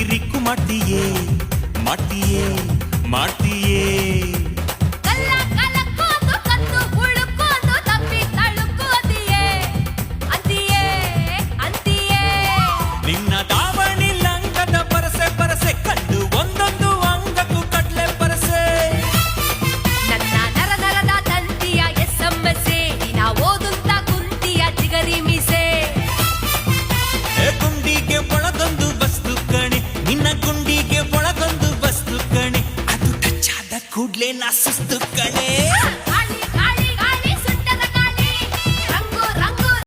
ರಿಕ್ಕು ಮಾಡ್ತೀಯೇ ಮಾಡ್ತೀಯೇ ಮಾಡ್ತೀಯೇ ನಿನ್ನ ದಾವಣಿ ಲಂಗದ ಪರಸೆ ಪರಸೆ ಕಂಡು ಒಂದೊಂದು ಅಂಗಕ್ಕೂ ಕಡ್ಲೆ ಪರಸೆ ನನ್ನ ನರ ನರದ ತಂತಿಯ ಎಸ್ಎಂಎಸ್ಸೆ ನಾ ಓದುತ್ತ ಕುಂತಿಯ ಚಿಗರಿ ಮೀಸೆ ಗುಂಡಿಗೆ ಒಳಗೊಂದು ವಸ್ತು ಕಣೆ ನಿನ್ನ ಗುಂಡಿಗೆ ಒಳಗೊಂದು ವಸ್ತು ಕಣೆ ಅದು ಟಚ್ ಆದ ಕೂಡ್ಲೆ ನಾ ಸುಸ್ತು ಕಣೆ